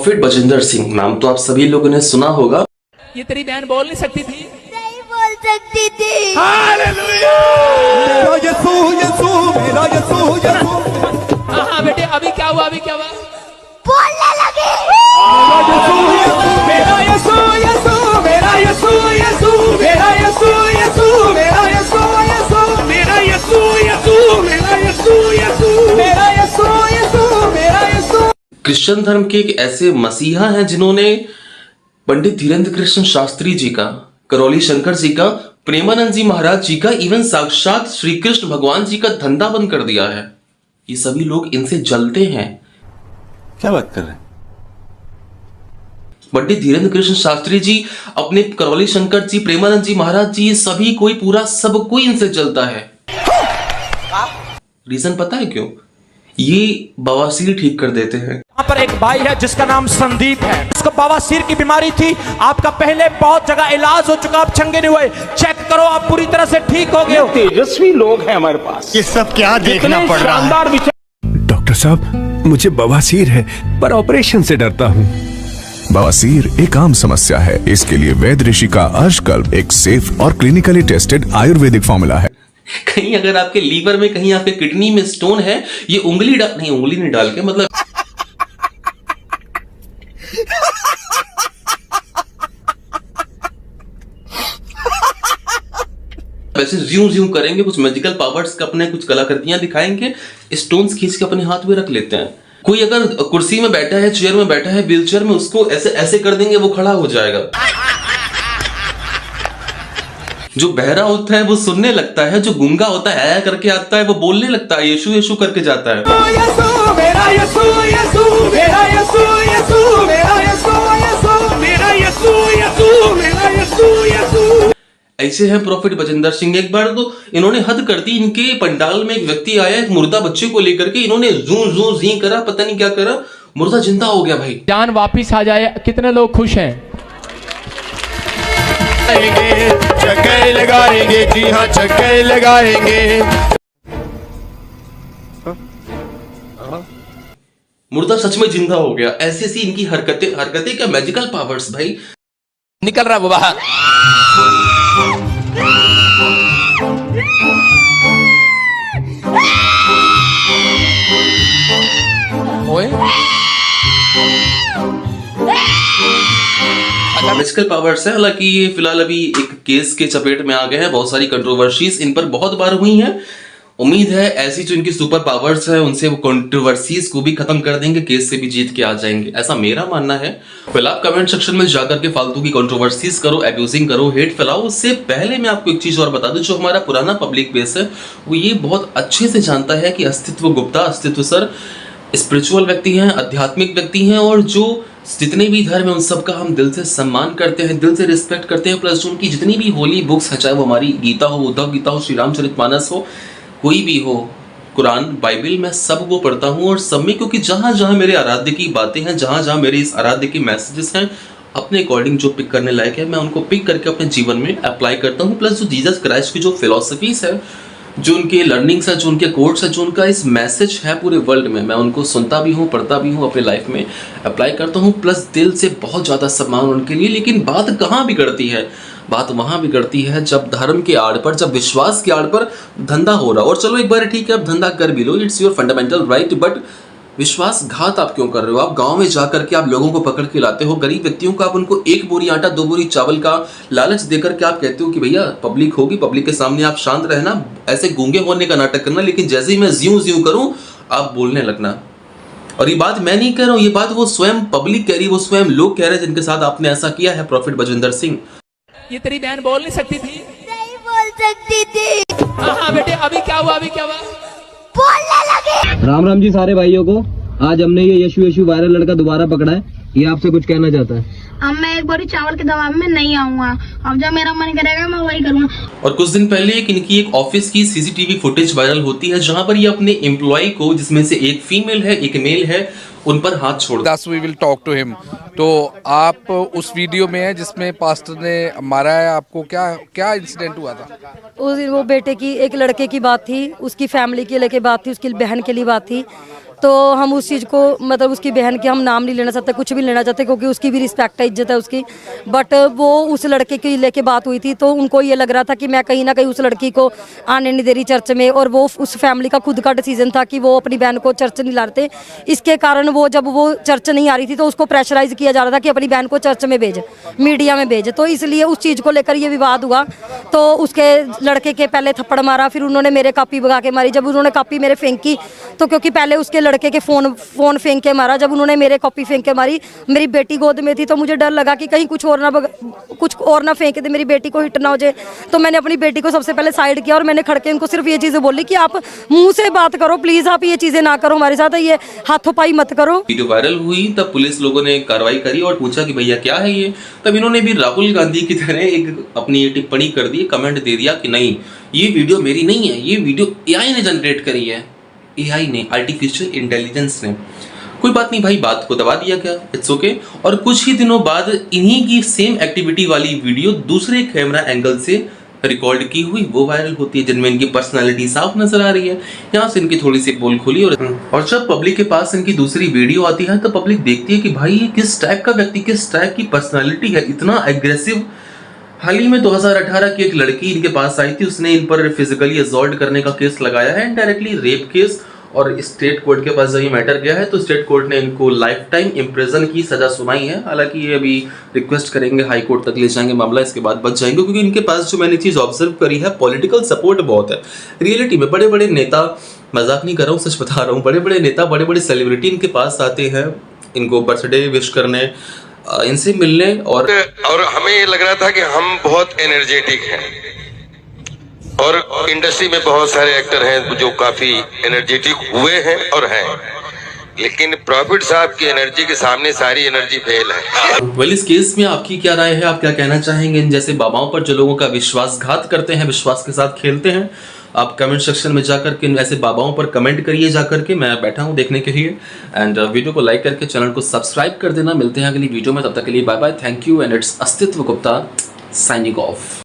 Profit Bajinder Singh, नाम तो आप सभी लोगों ने सुना होगा। ये तेरी बहन बोल नहीं सकती थी? नहीं बोल सकती थी। हालेलुया! मेरा यीशु यीशु मेरा यीशु यीशु। हाँ बेटे, अभी क्या हुआ? बोलने लगी। मेरा यीशु यीशु मेरा यीशु यीशु मेरा यीशु यीशु मेरा यीशु यीशु मेरा यीशु यीशु मेरा यीशु यीशु मेरा यीशु यीशु मेरा यीशु। क्रिश्चियन धर्म के एक ऐसे मसीहा हैं जिन्होंने पंडित धीरेन्द्र कृष्ण शास्त्री जी का, करौली शंकर जी का, प्रेमानंद जी महाराज जी का, इवन साक्षात श्री कृष्ण भगवान जी का धंधा बंद कर दिया है। ये सभी लोग इनसे जलते हैं। क्या बात कर रहे हैं? पंडित धीरेन्द्र कृष्ण शास्त्री जी, अपने करौली शंकर जी, प्रेमानंद जी महाराज जी, सभी कोई पूरा सब कोई इनसे जलता है। रीजन पता है क्यों? ये बवासीर ठीक कर देते हैं। यहाँ पर एक भाई है जिसका नाम संदीप है, उसको बवासीर की बीमारी थी। आपका पहले बहुत जगह इलाज हो चुका, आप चंगे नहीं हुए। चेक करो, आप पूरी तरह से ठीक हो गए। तेजस्वी लोग हैं हमारे पास। ये सब क्या देखना पड़ रहा है? डॉक्टर साहब, मुझे बवासीर है पर ऑपरेशन से डरता हूँ। बवासीर एक आम समस्या है। इसके लिए वैद्य ऋषि का अर्शकल्प एक सेफ और क्लिनिकली टेस्टेड आयुर्वेदिक फॉर्मूला है। कहीं अगर आपके लीवर में, कहीं आपके किडनी में स्टोन है, ये उंगली नहीं डाल के, मतलब वैसे ज्यूं करेंगे, कुछ मैजिकल पावर्स का अपने कुछ कलाकृतियां दिखाएंगे, स्टोन्स खींच के अपने हाथ में रख लेते हैं। कोई अगर कुर्सी में बैठा है, चेयर में बैठा है, व्हीलचेयर में, उसको ऐसे ऐसे कर देंगे, वो खड़ा हो जाएगा। जो बहरा होता है वो सुनने लगता है, जो गूंगा होता है करके आता है, वो बोलने लगता है, यीशु यीशु करके जाता है। यीशु मेरा यीशु यीशु मेरा यीशु यीशु मेरा यीशु यीशु मेरा यीशु यीशु मेरा यीशु यीशु। ऐसे हैं प्रॉफिट बजिंदर सिंह। एक बार तो इन्होंने हद कर दी। इनके पंडाल में एक व्यक्ति आया, एक मुर्दा बच्चे को लेकर के, इन्होंने जू जी करा, पता नहीं क्या करा, मुर्दा जिंदा हो गया भाई। जान वापिस आ जाए, कितने लोग खुश हैं? चक्के लगाएंगे, जी हाँ चक्के लगाएंगे। मुर्दा सच में जिंदा हो गया। ऐसी ऐसी इनकी हरकतें क्या मैजिकल पावर्स भाई। निकल रहा वो बाहर। ओए मैजिकल पावर्स है। हालांकि ये फिलहाल अभी एक केस के चपेट में आ गए हैं। बहुत सारी कंट्रोवर्सीज इन पर बहुत बार हुई हैं। उम्मीद है ऐसी जो इनकी सुपर पावर्स है उनसे वो कंट्रोवर्सीज को भी खत्म कर देंगे, केस से भी जीत के आ जाएंगे, ऐसा मेरा मानना है। फिलहाल आप कमेंट सेक्शन में जाकर के फालतू की कंट्रोवर्सीज करो, एब्यूजिंग करो, हेट फैलाओ। उससे पहले मैं आपको एक चीज और बता दूं, जो हमारा पुराना पब्लिक बेस है वो ये बहुत अच्छे से जानता है कि अस्तित्व गुप्ता, अस्तित्व सर स्पिरिचुअल व्यक्ति हैं, आध्यात्मिक व्यक्ति हैं, और जो जितने भी धर्म है उन सबका हम दिल से सम्मान करते हैं, दिल से रिस्पेक्ट करते हैं। प्लस उनकी जितनी भी होली बुक्स है, चाहे वो हमारी गीता हो, उद्धव गीता हो, श्री रामचरितमानस हो, कोई भी हो, कुरान, बाइबल, मैं सब को पढ़ता हूँ। और सब में, क्योंकि जहाँ जहाँ मेरे आराध्य की बातें हैं, जहाँ जहाँ मेरे इस आराध्य के मैसेजेस हैं, अपने अकॉर्डिंग जो पिक करने लायक है मैं उनको पिक करके अपने जीवन में अप्लाई करता हूँ। प्लस जो जीसस क्राइस्ट की जो फिलोसफीज है, जो उनके लर्निंग्स है, जो उनके कोर्स है, जो उनका इस मैसेज है पूरे वर्ल्ड में, मैं उनको सुनता भी हूँ, पढ़ता भी हूँ, अपने लाइफ में अप्लाई करता हूँ। प्लस दिल से बहुत ज़्यादा सम्मान उनके लिए। लेकिन बात कहाँ बिगड़ती है? बात वहाँ बिगड़ती है जब धर्म के आड़ पर, जब विश्वास के आड़ पर धंधा हो रहा। और चलो एक बार ठीक है, आप धंधा कर भी लो, it's your fundamental right, but विश्वासघात आप क्यों कर रहे हो? आप गांव में जाकर के आप लोगों को पकड़ के लाते हो, गरीब व्यक्तियों को आप उनको 1 बोरी आटा 2 बोरी चावल का लालच देकर के आप कहते हो कि भैया पब्लिक होगी, पब्लिक के सामने आप शांत रहना, ऐसे गूंगे होने का नाटक करना, लेकिन जैसे ही मैं ज्यूं करूं आप बोलने लगना। और ये बात मैं नहीं कह रहा हूं, ये बात वो स्वयं पब्लिक कह रही है, वो स्वयं लोग कह रहे हैं जिनके साथ आपने ऐसा किया है। प्रॉफिट बजिंदर सिंह, ये तेरी बहन बोल नहीं सकती थी? नहीं बोल सकती थी। हाँ बेटे, अभी क्या हुआ? बोलने लगी। राम राम जी सारे भाइयों को। आज हमने ये यशु यशु वायरल लड़का दोबारा पकड़ा है, ये आपसे कुछ कहना चाहता है। अब मैं एक बार चावल के दबाव में नहीं आऊंगा, अब जब मेरा मन करेगा मैं वही करूंगा। और कुछ दिन पहले इनकी एक ऑफिस की सीसीटीवी फुटेज वायरल होती है, जहां पर ये अपने एम्प्लॉय को, जिसमें से एक फीमेल है एक मेल है, उन पर हाथ छोड़ दस we will talk to him. तो आप उस वीडियो में है जिसमें पास्टर ने मारा है आपको, क्या क्या इंसिडेंट हुआ था? वो बेटे की, एक लड़के की बात थी, उसकी फैमिली के लेके बात थी, उसकी बहन के लिए बात थी। तो हम उस चीज़ को मतलब उसकी बहन की हम नाम नहीं लेना चाहते, कुछ भी लेना चाहते, क्योंकि उसकी भी रिस्पेक्ट है, इज्जत है उसकी। बट वो उस लड़के की लेके बात हुई थी, तो उनको ये लग रहा था कि मैं कहीं ना कहीं उस लड़की को आने नहीं दे रही चर्च में, और वो उस फैमिली का खुद का डिसीजन था कि वो अपनी बहन को चर्च नहीं लाते। इसके कारण वो जब वो चर्च नहीं आ रही थी तो उसको प्रेशराइज किया जा रहा था कि अपनी बहन को चर्च में भेज, मीडिया में भेज। तो इसलिए उस चीज़ को लेकर ये विवाद हुआ। तो उसके लड़के के पहले थप्पड़ मारा, फिर उन्होंने मेरे कापी भगा के मारी। जब उन्होंने कापी मेरे फेंकी तो क्योंकि पहले उसके लड़के के फोन फेंक के मारा, जब उन्होंने मेरे कॉपी फेंक के मारी, मेरी बेटी गोद में थी तो मुझे डर लगा कि कहीं कुछ और ना फेंक दे, मेरी बेटी को हिट ना हो जाए। तो मैंने अपनी बेटी को सबसे पहले साइड किया और मैंने खड़के उनको सिर्फ ये चीज़ें बोली कि आप मुंह से बात करो, प्लीज़ आप ये चीज़ें ना करो हमारे साथ, ये हाथों पाई मत करो। वीडियो वायरल हुई तब पुलिस लोगों ने कार्रवाई करी और पूछा कि भैया क्या है ये। तब इन्होंने भी राहुल गांधी की तरह एक अपनी टिप्पणी कर दी, कमेंट दे दिया कि नहीं ये वीडियो मेरी नहीं है, ये वीडियो एआई ने जनरेट करी है, एआई ने, आर्टिफिशियल इंटेलिजेंस ने। कोई बात नहीं भाई, बात को दबा दिया गया, इट्स ओके। और कुछ ही दिनों बाद इन्हीं की सेम एक्टिविटी वाली वीडियो दूसरे कैमरा एंगल से रिकॉर्ड की हुई वो वायरल होती है, जिनमें इनकी पर्सनालिटी साफ नजर आ रही है। यहाँ से इनकी थोड़ी सी पोल खुली और जब पब्लिक के पास इनकी दूसरी वीडियो आती है तो पब्लिक देखती है कि भाई ये किस टाइप का व्यक्ति, किस टाइप की पर्सनालिटी है, इतना एग्रेसिव। हाल ही में 2018 की एक लड़की इनके पास आई थी, उसने इन पर फिजिकली असॉल्ट करने का केस लगाया है, इनडायरेक्टली रेप केस। और स्टेट कोर्ट के पास जब ये मैटर गया है तो स्टेट कोर्ट ने इनको लाइफ टाइम इम्प्रिजन की सजा सुनाई है। हालांकि ये अभी रिक्वेस्ट करेंगे, हाई कोर्ट तक ले जाएंगे मामला, इसके बाद बच जाएंगे, क्योंकि इनके पास जो मैंने चीज़ ऑब्जर्व करी है, पॉलिटिकल सपोर्ट बहुत है। रियलिटी में बड़े बड़े नेता, मजाक नहीं कर रहा हूँ, सच बता रहा हूँ, बड़े बड़े नेता, बड़े बड़े सेलिब्रिटी इनके पास आते हैं इनको बर्थडे विश करने, इनसे मिलने। और हमें ये लग रहा था कि हम बहुत एनर्जेटिक हैं, और इंडस्ट्री में बहुत सारे एक्टर हैं जो काफी एनर्जेटिक हुए हैं और हैं, लेकिन प्रॉफिट साहब की एनर्जी के सामने सारी एनर्जी फेल है। वेल, इस केस में आपकी क्या राय है, आप क्या कहना चाहेंगे इन जैसे बाबाओं पर जो लोगों का विश्वासघात करते हैं, विश्वास के साथ खेलते हैं? आप कमेंट सेक्शन में जाकर के ऐसे बाबाओं पर कमेंट करिए जाकर के, मैं बैठा हूं देखने के लिए। एंड वीडियो को लाइक करके चैनल को सब्सक्राइब कर देना। मिलते हैं अगली वीडियो में, तब तक के लिए bye bye, thank you and it's Astitva Gupta signing off.